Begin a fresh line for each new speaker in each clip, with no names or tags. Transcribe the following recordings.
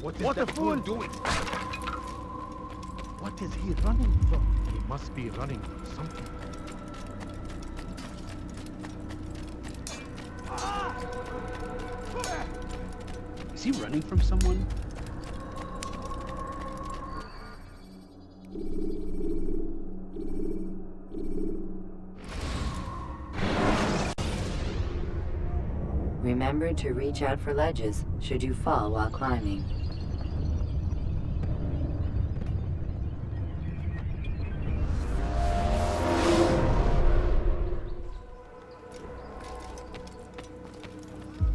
What is that fool doing? What is he running from? He must be running from something.
Is he running from someone?
Remember to reach out for ledges should you fall while climbing.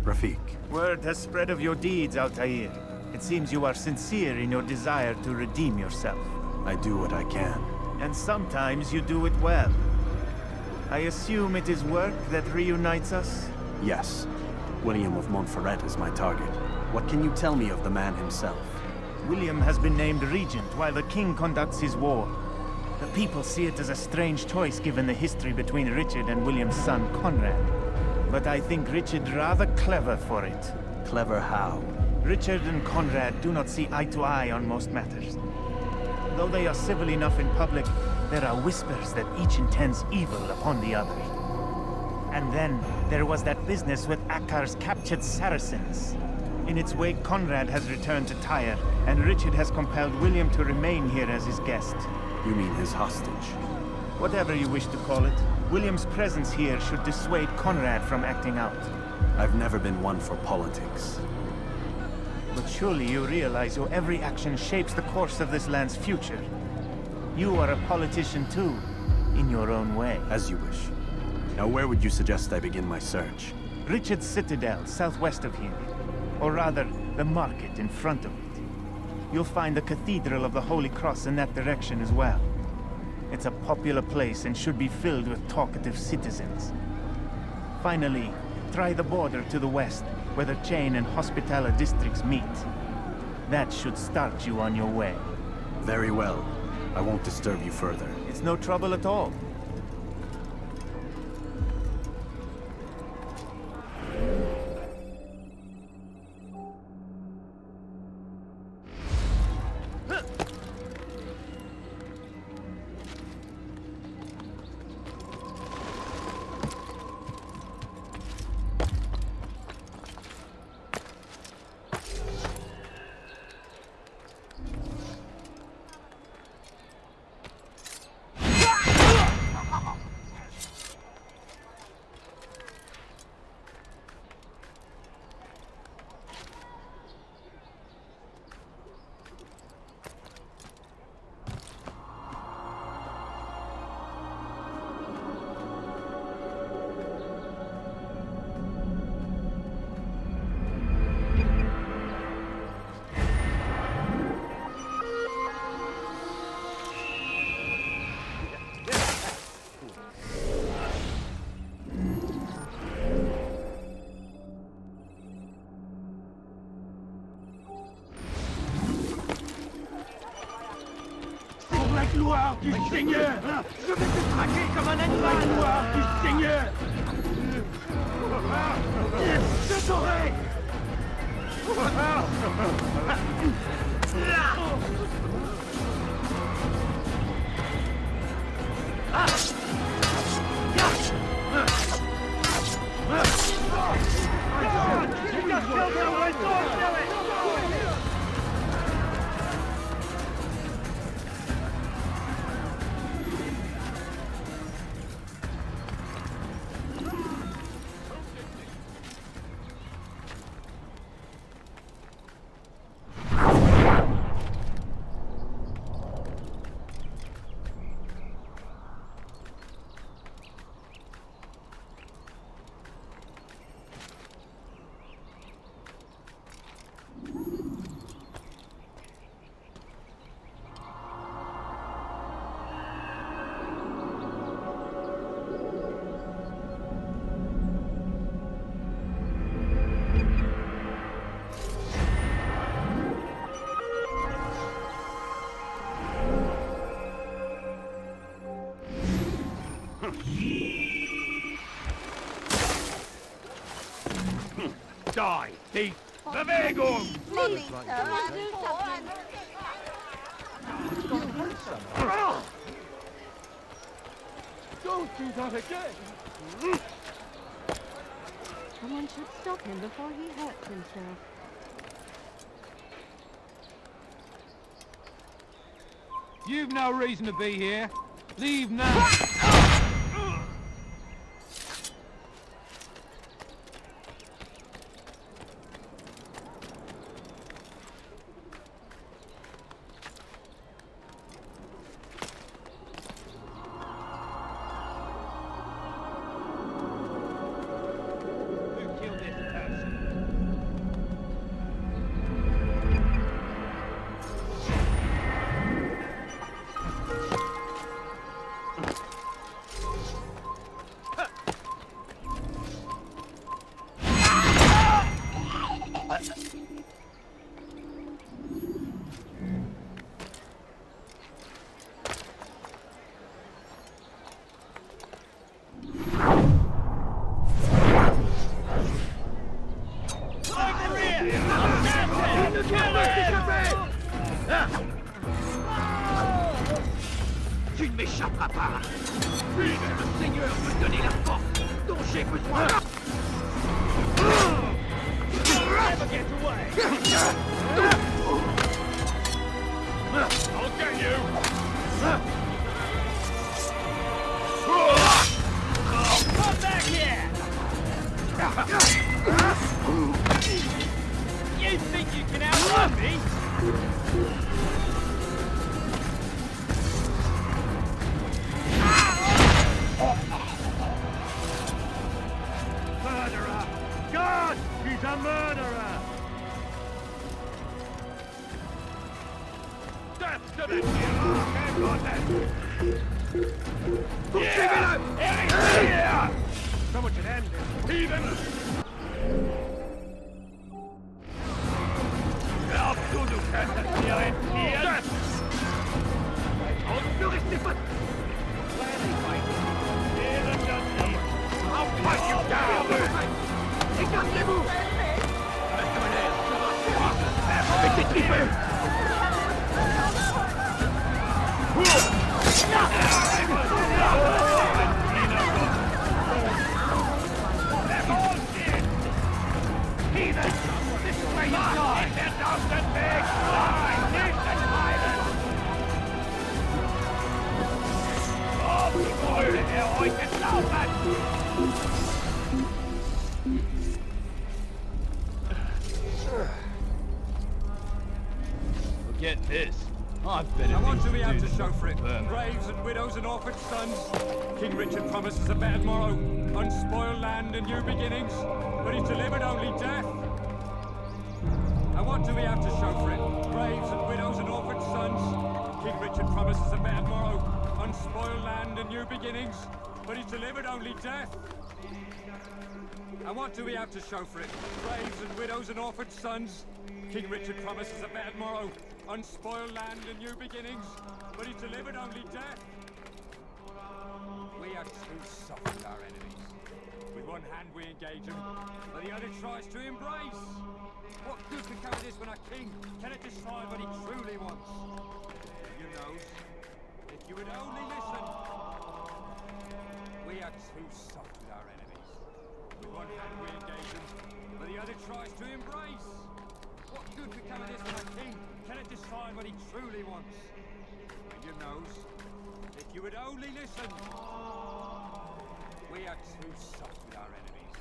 Rafik.
Word has spread of your deeds, Altair. It seems you are sincere in your desire to redeem yourself.
I do what I can.
And sometimes you do it well. I assume it is work that reunites us?
Yes. William of Montferrat is my target. What can you tell me of the man himself?
William has been named regent while the king conducts his war. The people see it as a strange choice given the history between Richard and William's son, Conrad. But I think Richard rather clever for it.
Clever how?
Richard and Conrad do not see eye to eye on most matters. Though they are civil enough in public, there are whispers that each intends evil upon the other. And then, there was that business with Akkar's captured Saracens. In its wake, Conrad has returned to Tyre, and Richard has compelled William to remain here as his guest.
You mean his hostage?
Whatever you wish to call it, William's presence here should dissuade Conrad from acting out.
I've never been one for politics.
But surely you realize your every action shapes the course of this land's future. You are a politician too, in your own way.
As you wish. Now where would you suggest I begin my search?
Richard's Citadel, southwest of here. Or rather, the market in front of it. You'll find the Cathedral of the Holy Cross in that direction as well. It's a popular place and should be filled with talkative citizens. Finally, try the border to the west, where the Chain and Hospitaller districts meet. That should start you on your way.
Very well. I won't disturb you further.
It's no trouble at all.
Gloire du Seigneur! Je vais te traquer comme un animal! La gloire du Seigneur! Je t'aurai! Die, thief! Bewegung! Don't do that again!
Someone should stop him before he hurts himself.
You've no reason to be here. Leave now. Who killed this person? Tu ne m'échapperas pas. Le Seigneur me donner la force dont j'ai besoin. Never get away. I'll get you. Come back here. You think you can outrun me? Murderer! God! He's a murderer! Death to the yeah! Someone should end this. Heathen! Absolut can't hier entgehen! Death! Und du restez pas... I'll fight you down! Écartez-vous! Heathen! This is where you die! Get out the big line! Here's the island! Oh, people, hell, I can stop that! Forget this. I want to be able to show for it. Graves and widows and orphan sons. King Richard promises a bad morrow, unspoiled land and new beginnings, but he's delivered only death. I want to be able to show for it. Graves and widows and orphan sons. King Richard promises a bad morrow, unspoiled land and new beginnings, but he's delivered only death. I want to be able to show for it. Graves and widows and orphan sons. King Richard promises a bad morrow, unspoiled land and new beginnings, but he's delivered only death. We are too soft with our enemies. With one hand we engage them, but the other tries to embrace. What good can come of this when our king cannot decide what he truly wants? You knows, if you would only listen. We are too soft with our enemies. With one hand we engage them, but the other tries to embrace. What good could come of this when our king cannot decide what he truly wants? And you knows, if you would only listen. We are too soft with our enemies.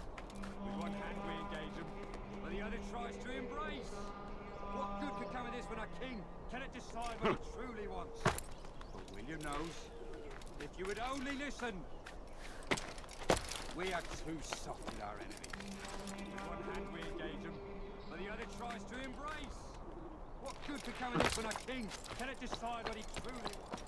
With one hand we engage them, but the other tries to embrace. What good could come of this when our king cannot decide what he truly wants? But William knows, if you would only listen. We are too soft with our enemies. With one hand we engage them, but the other tries to embrace. What good could come of this when our king cannot decide what he truly wants?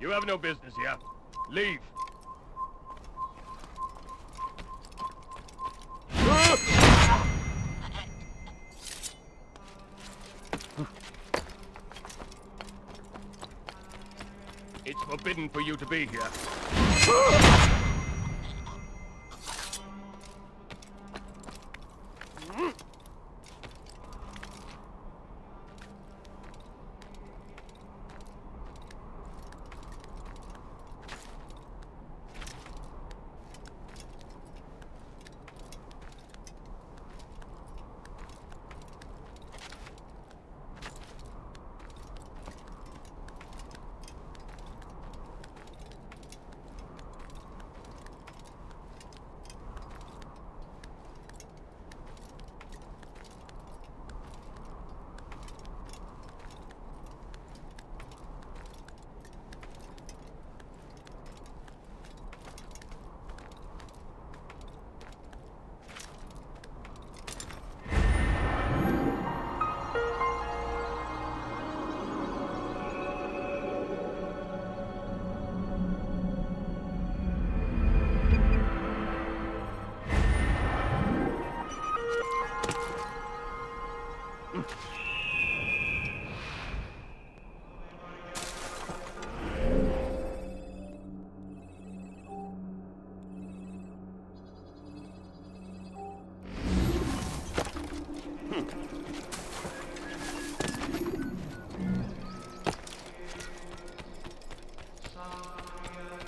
You have no business here. Leave.
forbidden for you to be here.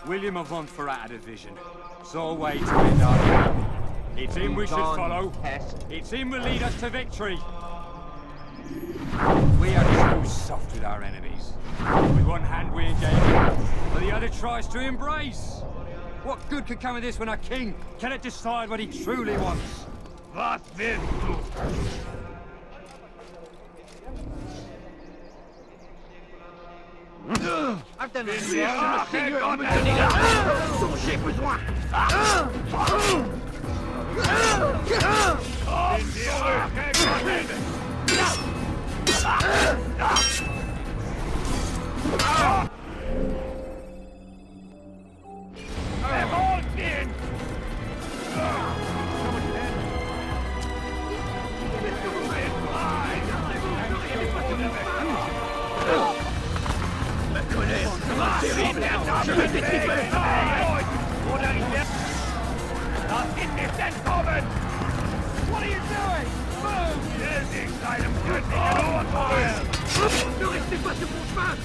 William of Montferrat had a vision. Saw a way to end our battle. It's him we should follow. It's him will lead us to victory. We are too soft with our enemies. With one hand we engage, but the other tries to embrace. What good could come of this when a king cannot decide what he truly wants?
Was willst du?
J'ai besoin.
Je vais t'étriper! Das ist nicht entkommen! What are you doing? Move! Irgendeinem göttlichen Urteil!
Ne restez pas sur mon chemin!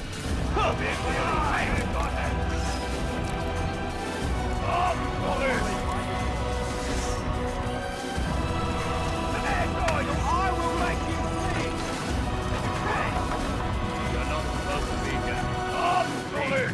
Heil Gottes! Zurück! I will make you see! Hey! You're not supposed to be here. Zurück!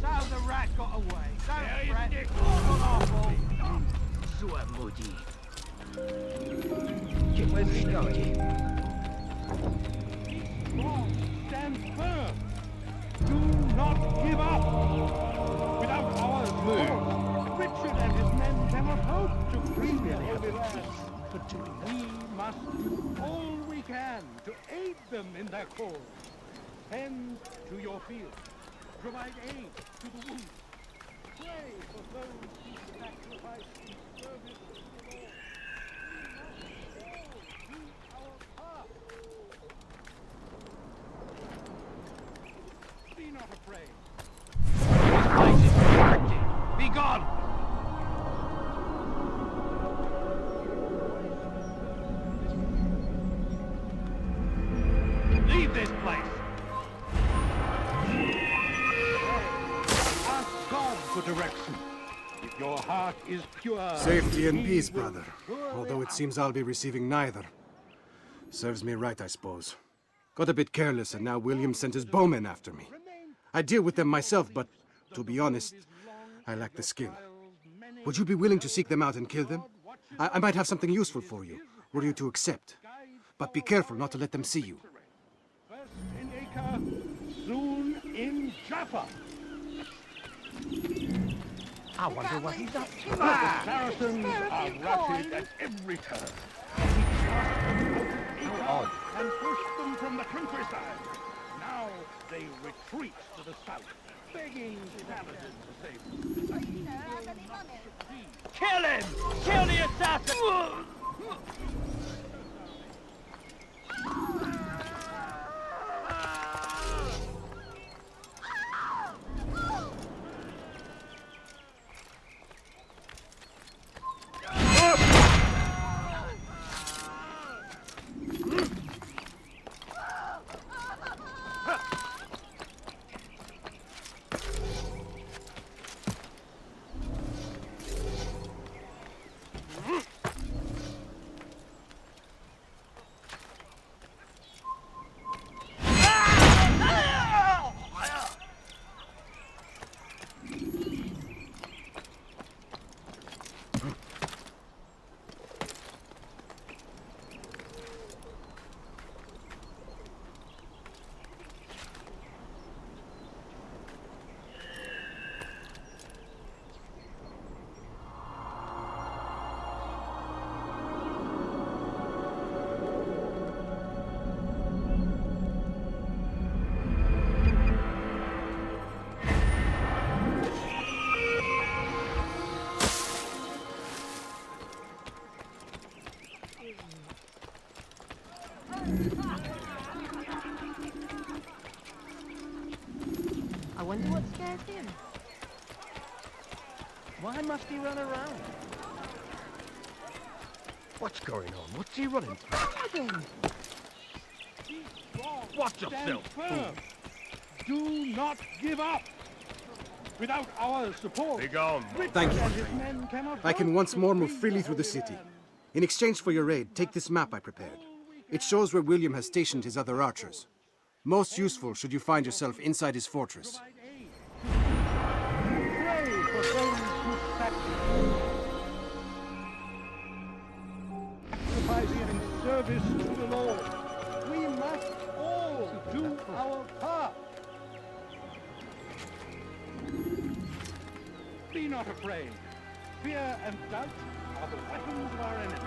So the rat got away. Don't fret.
Nick.
Not our fault. Sois maudit. Where's he going?
Stand firm. Do not give up. Without our move, Richard and his men cannot hope to free the Holy Land. But we must do all we can to aid them in their cause. Tend to your field. Provide aid to the wounded. Pray for those who sacrifice in service to the Lord. We must all do our part. Be not afraid.
This place is restricted. Be gone!
Leave this place!
Ask God for direction.
If your heart is pure...
Safety and
he
peace,
will
brother.
surely
Although it seems I'll be receiving neither. Serves me right, I suppose. Got a bit careless, and now William sent his bowmen after me. I deal with them myself, but to be honest, I lack the skill. Would you be willing to seek them out and kill them? I might have something useful for you, were you to accept. But be careful not to let them see you.
First in Acre, soon in Jaffa.
I wonder what he's up to.
The Saracens are routed at every turn. And pushed them from the countryside. Now they retreat to the south, begging Saladin to save them.
Kill him! Kill the assassin!
I wonder what scares him.
Why must he run around? What's going on? What's he running through? Watch yourself,
Firm. Do not give up. Without our support,
Thank
and
you.
his men cannot
I can
help
once
the
more move
Free
freely through the
Holy
city.
Land.
In exchange for your aid, take this map I prepared. It shows where William has stationed his other archers. Most useful should you find yourself inside his fortress.
Pray for those who sacrificing in service to the Lord. We must all do our part. Be not afraid. Fear and doubt are the weapons of our enemies.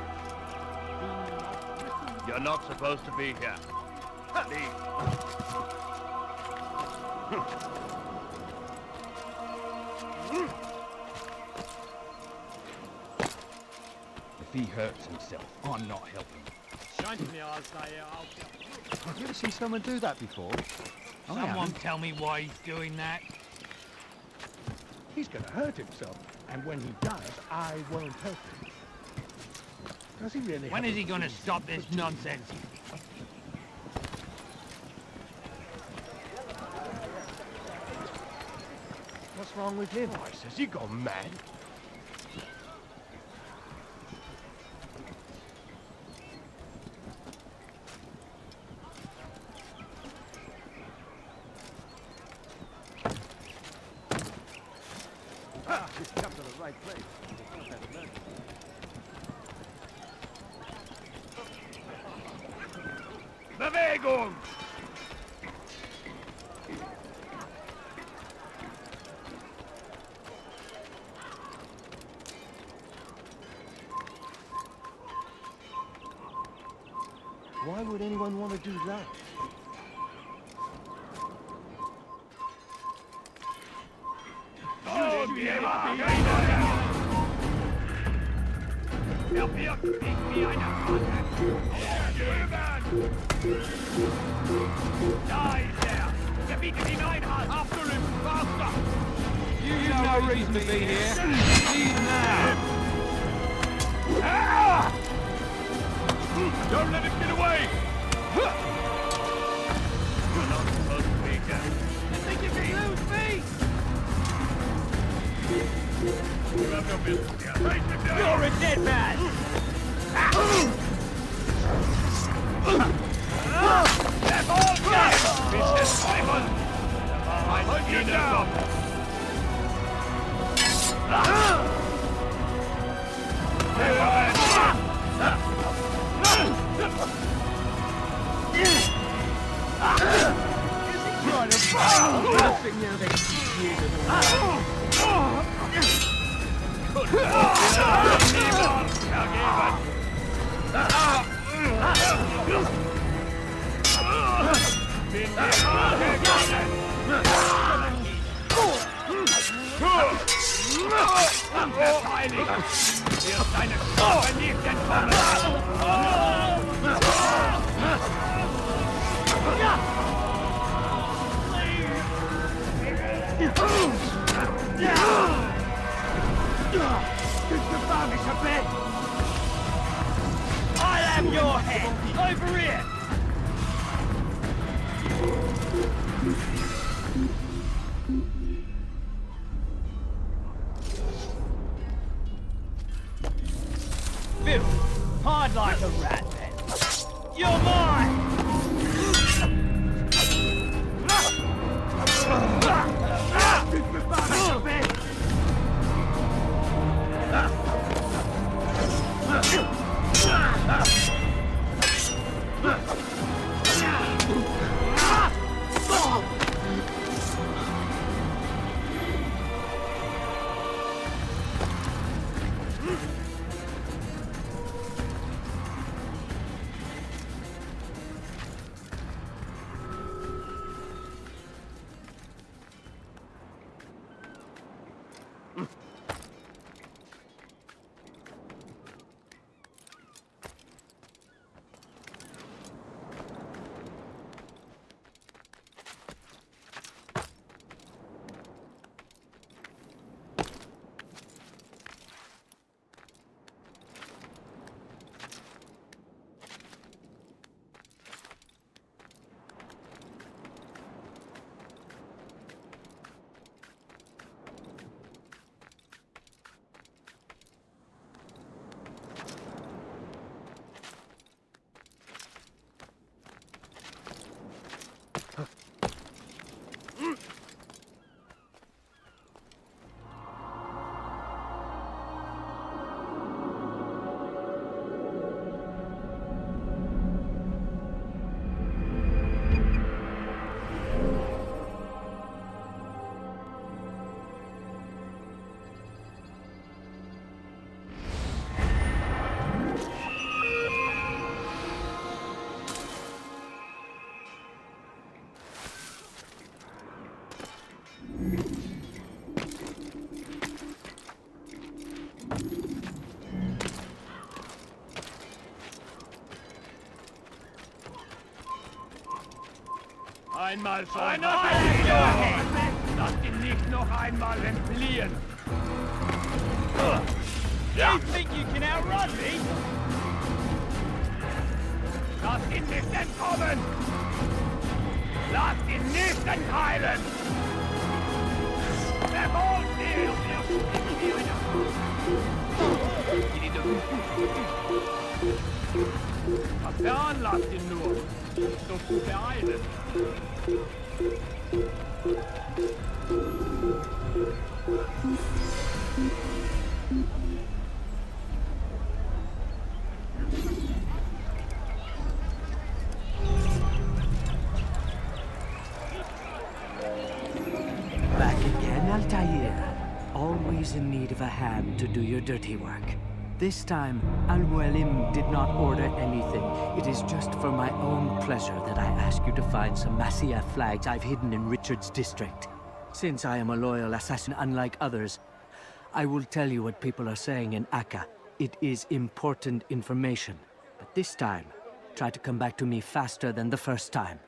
Do not listen.
You're not supposed to be here. Leave.
If he hurts himself, I'm not helping. Have you ever seen someone do that before?
Someone tell me why he's doing that.
He's going to hurt himself, and when he does, I won't help him. Does he really?
When is he going to stop this nonsense?
What's wrong with him? I says he gone mad.
He's come to the right place.
Bewegung!
Why would anyone want to do that?
You've no reason to be here. Leave now.
Don't let him get away! You're not supposed to be here.
You think you can lose me?
You're a dead man! They're all dead! Mr. Simon! I put you down!
Trying to find nothing now they see you.
I'll have your head! Over here! Bill, hide like a rat then. You're mine!
Einmal so.
Lass ihn nicht noch einmal entfliehen! You think you can outrun me? Lass ihn nicht entkommen! Lass ihn nicht entheilen! Verfolgt ihn! Veranlasst ihn nur, doch zu beeilen.
Back again, Altair. Always in need of a hand to do your dirty work. This time, Al-Mualim did not order anything. It is just for my own pleasure that I ask you to find some Masyaf flags I've hidden in Richard's district. Since I am a loyal assassin unlike others, I will tell you what people are saying in Akka. It is important information. But this time, try to come back to me faster than the first time.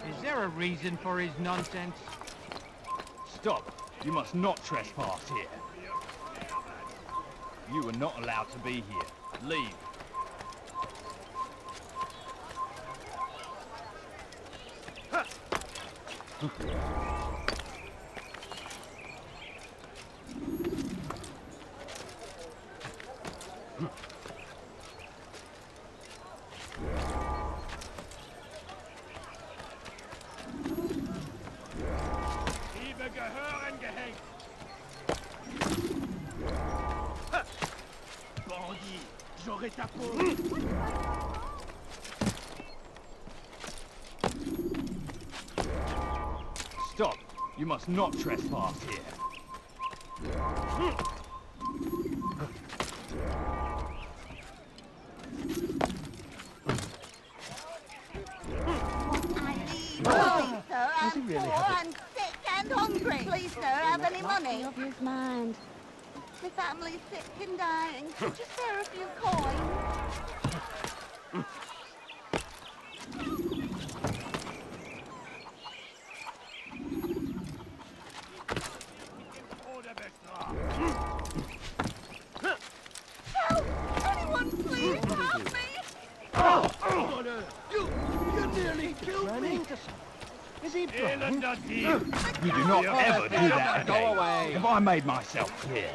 Is there a reason for his nonsense?
Stop! You must not trespass here. You are not allowed to be here. Leave.
Liebe gehören gehängt. Bandit, j'aurai ta peau.
Stop! You must not trespass here.
Does he really have it? Sick and hungry. Please, sir, have any money?
Of his mind.
My family's sick and dying. Could you spare a few coins? Help! Anyone, please help me!
You nearly killed me.
Is he
blind?
You do not ever do that again.
Go away.
Have I made myself clear?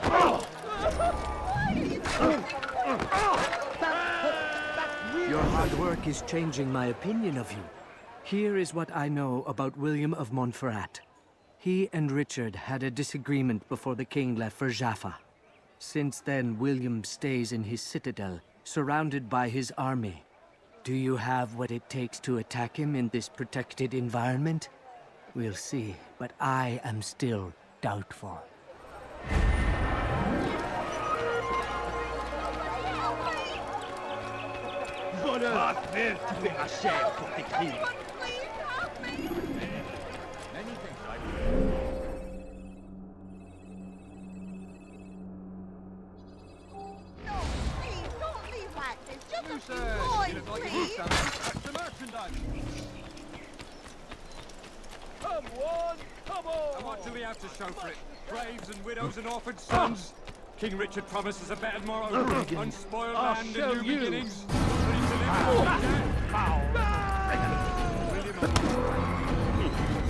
Your hard work is changing my opinion of you. Here is what I know about William of Montferrat. He and Richard had a disagreement before the king left for Jaffa. Since then, William stays in his citadel, surrounded by his army. Do you have what it takes to attack him in this protected environment? We'll see, but I am still doubtful.
Bonheur! Tu verras cher pour tes crimes.
Just a few coins, please.
The merchandise.
Come on, come on.
And what do we have to show for it? Graves and widows and orphaned sons. King Richard promises a better morrow, unspoiled land and new beginnings. But he delivers William of Montferrat.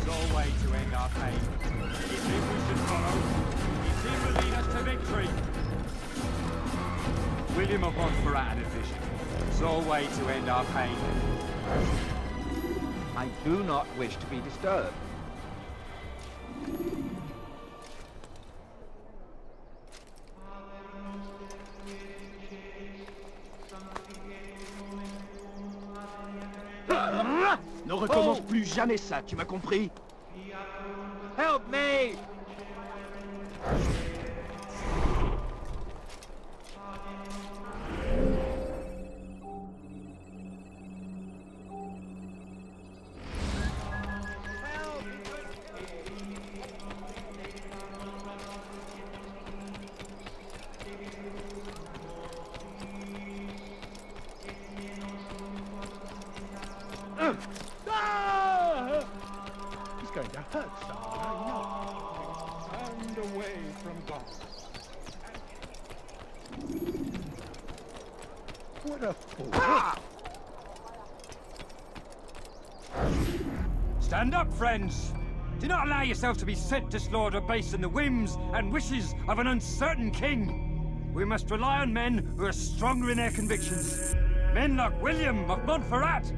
Sole way to end our pain. It's him we should follow. It's him will lead us to victory. William of Montferrat had a vision. Sole way to end our pain.
I do not wish to be disturbed.
Ne recommence plus jamais ça, tu m'as compris?
Help me!
He's going to hurt someone, I know. Turned away from God. What a fool.
Stand up, friends! Do not allow yourself to be sent to slaughter based on the whims and wishes of an uncertain king. We must rely on men who are stronger in their convictions. Men like William of Montferrat.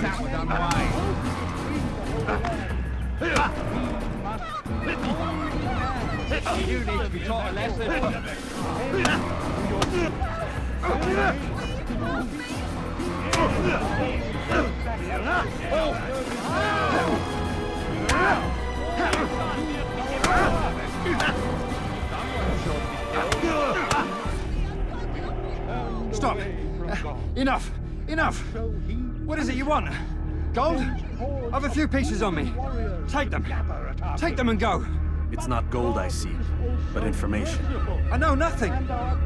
That was unwise.
You need to be taught a lesson.
Stop! Enough! Enough! What is it you want? Gold? I've a few pieces on me. Take them. Take them and go.
It's not gold I seek, but information.
I know nothing.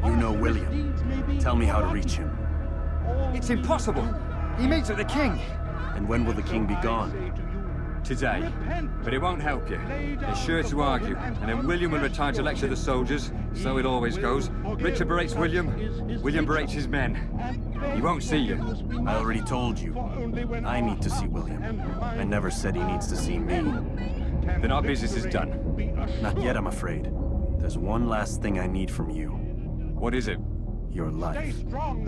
You know William. Tell me how to reach him.
It's impossible. He meets with the king.
And when will the king be gone?
Today. But it won't help you. They're sure to argue, and then William will retire to lecture the soldiers. So it always goes. Richard berates William. William berates his men. He won't see you.
I already told you. I need to see William. I never said he needs to see me.
Then our business is done.
Not yet, I'm afraid. There's one last thing I need from you.
What is it?
Your life.
Stay strong.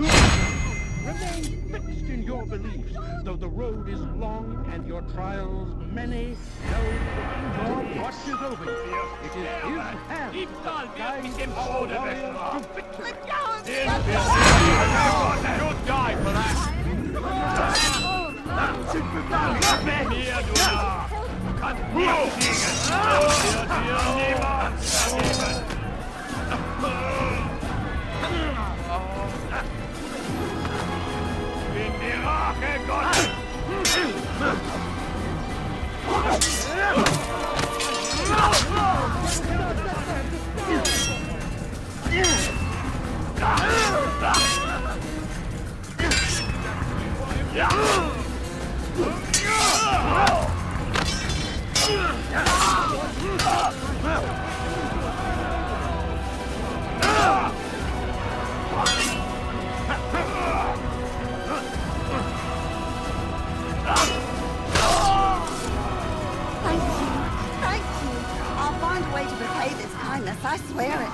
Remain fixed in your beliefs, though the road is long and your trials many. Know that your watch is over. It is his hand that guides our warriors to victory.
You'll die for that!
Thank you. I'll find a way to repay this kindness, I swear it.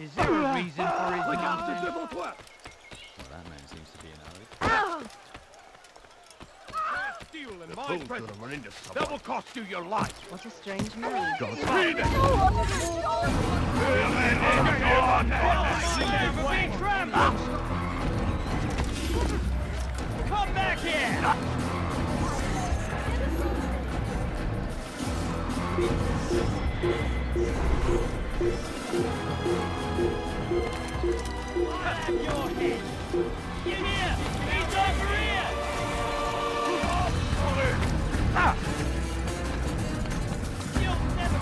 Is there a reason for his nonsense?
Well, that man seems to be an owie.
Steel and my presence. That will cost you your life.
What a strange man.
Read it.
Come back here! Your head! Get here! He's over here! You'll never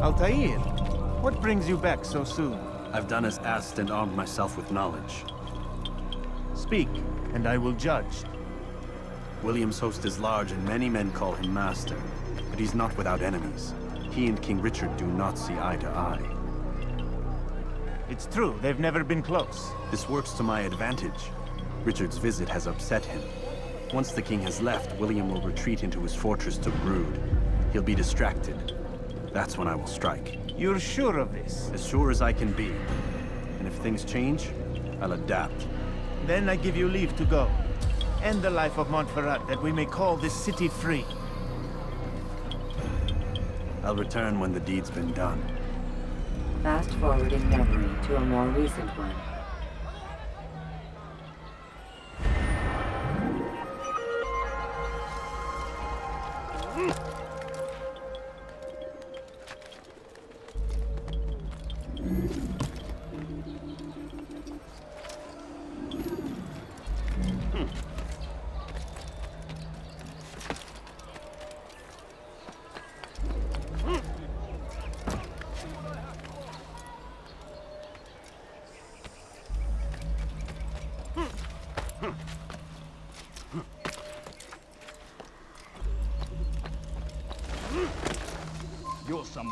Altair, what brings you back so soon?
I've done as asked and armed myself with knowledge.
Speak, and I will judge.
William's host is large and many men call him master, but he's not without enemies. He and King Richard do not see eye to eye.
It's true, they've never been close.
This works to my advantage. Richard's visit has upset him. Once the king has left, William will retreat into his fortress to brood. He'll be distracted. That's when I will strike.
You're sure of this?
As sure as I can be. And if things change, I'll adapt.
Then I give you leave to go. End the life of Montferrat, that we may call this city free.
I'll return when the deed's been done.
Fast forwarding memory to a more recent one.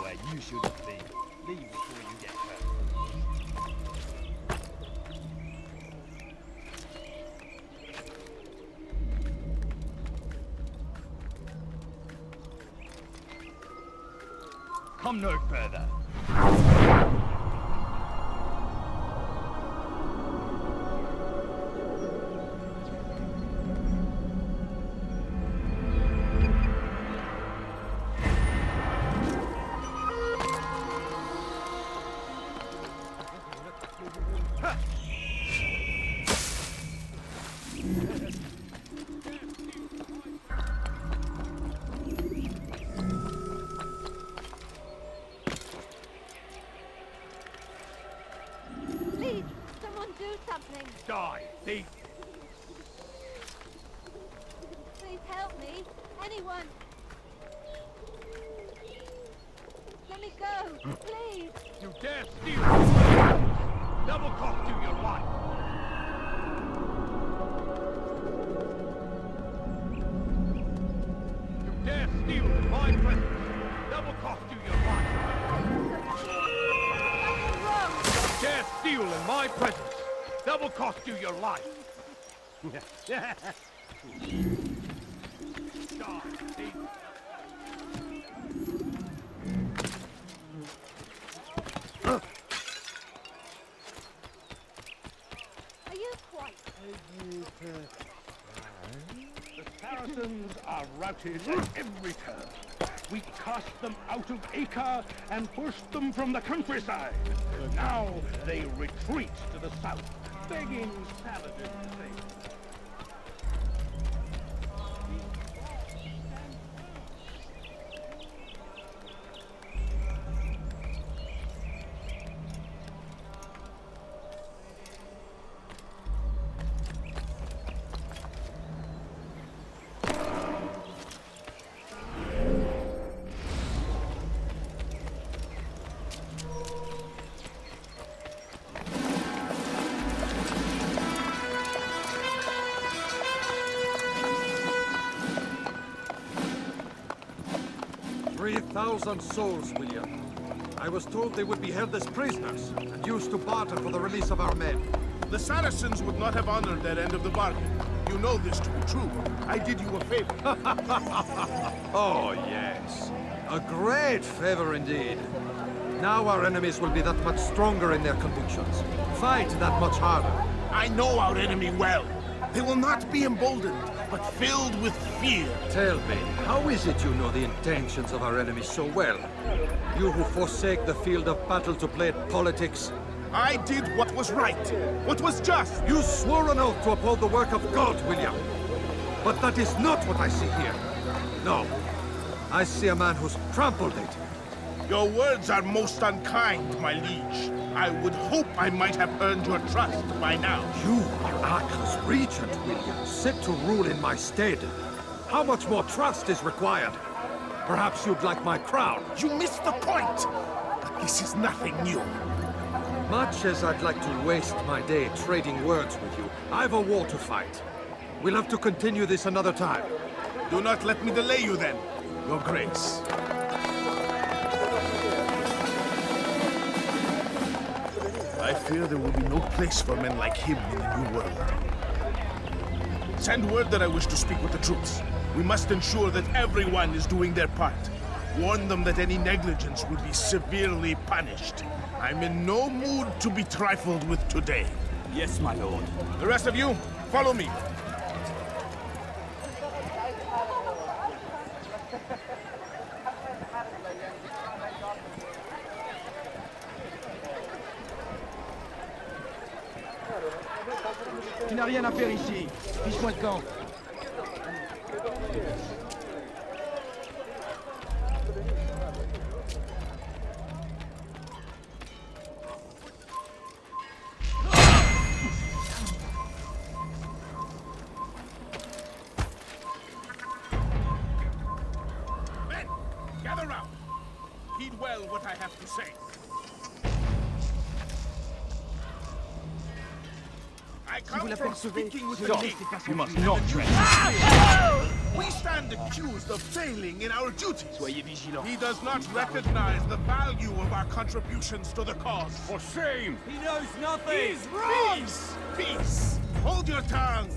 somewhere you shouldn't be. Leave before you get hurt. Come no further.
Please, someone do something.
Die, thief!
Please help me. Anyone. Let me go, please.
You dare steal! Double cost you your life! You dare steal in my presence! Double cost you your life! You dare steal in my presence! Double cost you your life! Die, thief!
Are you quite?
The Saracens are routed at every turn. We cast them out of Acre and pushed them from the countryside. Now they retreat to the south, begging Saladin's aid.
"3,000 souls, William. I was told they would be held as prisoners and used to barter for the release of our men.
The Saracens would not have honored their end of the bargain. You know this to be true. I did you a favor.
Oh, yes. A great favor indeed. Now our enemies will be that much stronger in their convictions. Fight that much harder.
I know our enemy well. They will not be emboldened, but filled with fear.
Tell me, how is it you know the intentions of our enemies so well? You who forsake the field of battle to play at politics?
I did what was right, what was just.
You swore an oath to uphold the work of God, William. But that is not what I see here. No. I see a man who's trampled it.
Your words are most unkind, my liege. I would hope I might have earned your trust by now.
You are Arkle's regent, William, set to rule in my stead. How much more trust is required? Perhaps you'd like my crown.
You missed the point! This is nothing new.
Much as I'd like to waste my day trading words with you, I've a war to fight. We'll have to continue this another time.
Do not let me delay you then, Your Grace. I fear there will be no place for men like him in the New World. Send word that I wish to speak with the troops. We must ensure that everyone is doing their part. Warn them that any negligence will be severely punished. I'm in no mood to be trifled with today.
Yes, my lord.
The rest of you, follow me.
Tu n'as rien à faire ici. Fiche-moi le camp.
Men, gather round. Heed well what I have to say. I come from speaking with the king.
You must not tread.
We stand accused of failing in our duties.
Soyez vigilants.
He does not recognize the value of our contributions to the cause.
For shame!
He knows nothing!
He's wrong! Peace! Hold your tongue!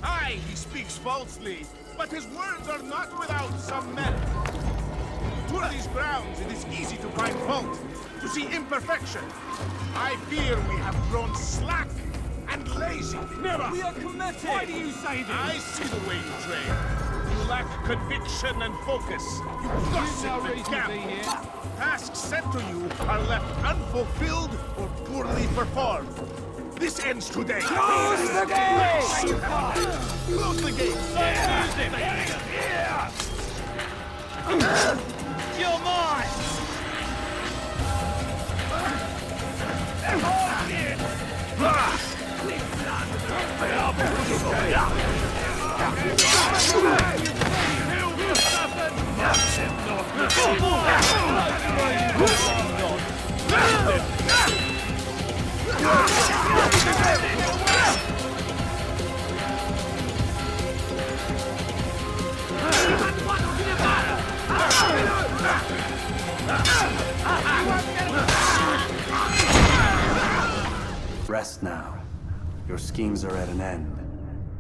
Aye, he speaks falsely, but his words are not without some merit. To tour these grounds, it is easy to find fault, to see imperfection. I fear we have grown slack and lazy.
Never!
We are committed!
Why do you say this?
I see the way you train. You lack conviction and focus. You gossip and gamble. Tasks set to you are left unfulfilled or poorly performed. This ends today.
Close the gate!
Close the gate!
You're mine!
Rest now. Your schemes are at an end.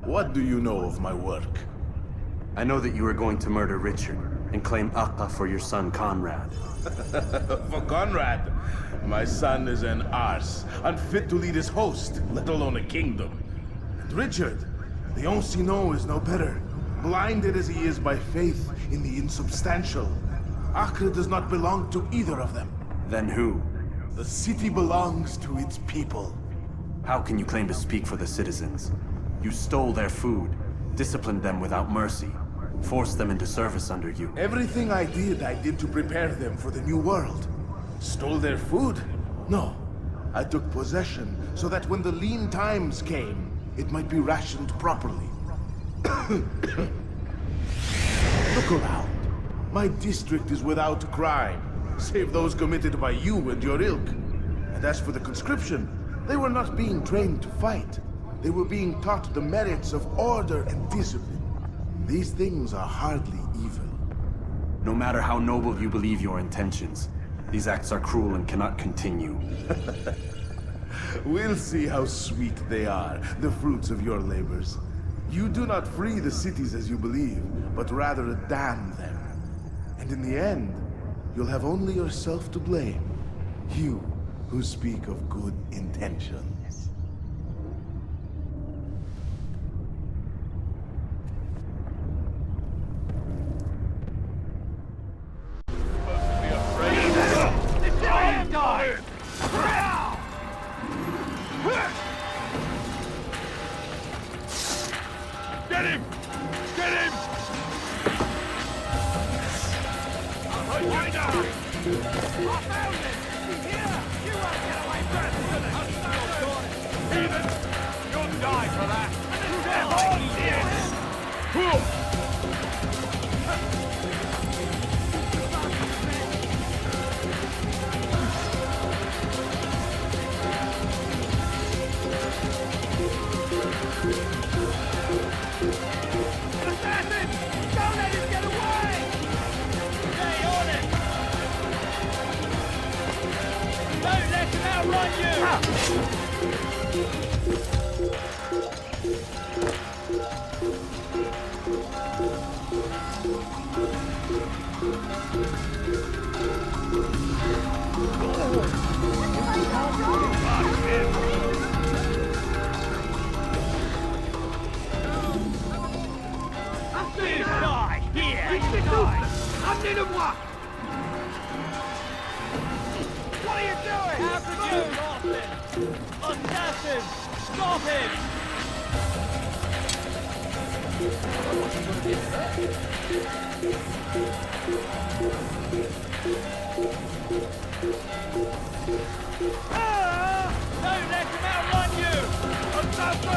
What do you know of my work?
I know that you are going to murder Richard and claim Akka for your son Conrad.
For Conrad, my son is an arse, unfit to lead his host, let alone a kingdom. And Richard, the Ancien is no better, blinded as he is by faith in the insubstantial. Acre does not belong to either of them.
Then who?
The city belongs to its people.
How can you claim to speak for the citizens? You stole their food, disciplined them without mercy, forced them into service under you.
Everything I did to prepare them for the new world. Stole their food? No. I took possession so that when the lean times came, it might be rationed properly. Look around. My district is without crime, save those committed by you and your ilk. And as for the conscription, they were not being trained to fight. They were being taught the merits of order and discipline. These things are hardly evil.
No matter how noble you believe your intentions, these acts are cruel and cannot continue.
We'll see how sweet they are, the fruits of your labors. You do not free the cities as you believe, but rather damn them. And in the end, you'll have only yourself to blame. You who speak of good intentions.
Get him! Get him! Why not? I found him! He's here! You won't get away from it! Heathen! You'll die for that!
Assassin! Don't let him get away! Stay on it! Don't let him outrun you! Die! Here! Die!
Amenez-le-moi!
What are you doing? After you! Stop him! Assassin! Stop him! Ah! Don't let him outrun you! Assassin!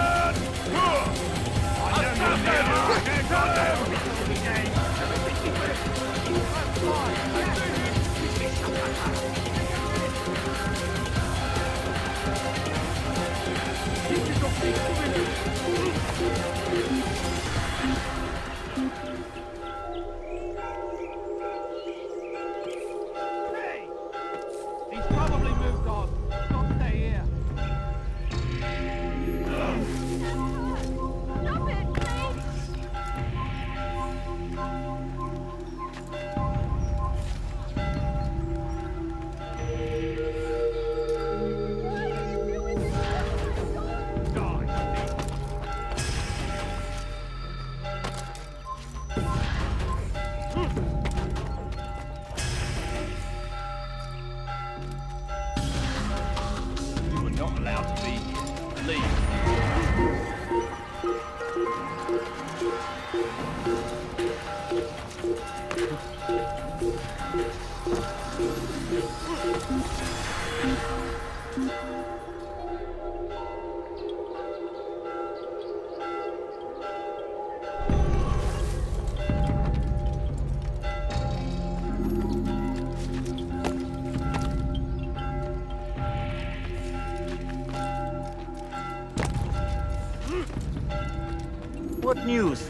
What news?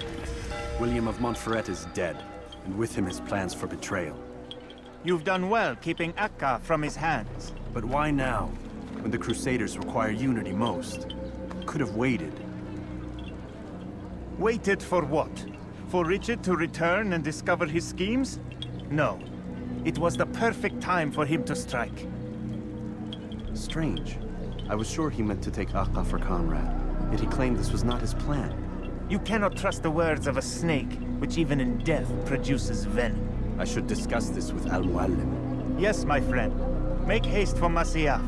William of Montferrat is dead, and with him his plans for betrayal.
You've done well keeping Akka from his hands.
But why now, when the Crusaders require unity most? Could have waited.
Waited for what? For Richard to return and discover his schemes? No. It was the perfect time for him to strike.
Strange. I was sure he meant to take Akka for Conrad, yet he claimed this was not his plan.
You cannot trust the words of a snake, which even in death produces venom.
I should discuss this with Al-Muallim.
Yes, my friend. Make haste for Masyaf.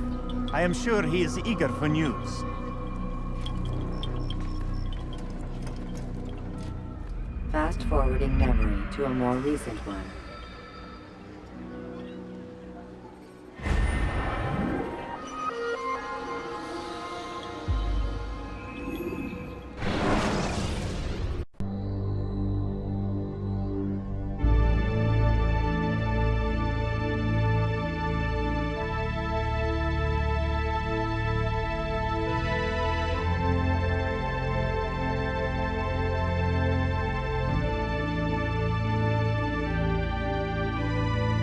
I am sure he is eager for news.
Fast-forwarding memory to a more recent one.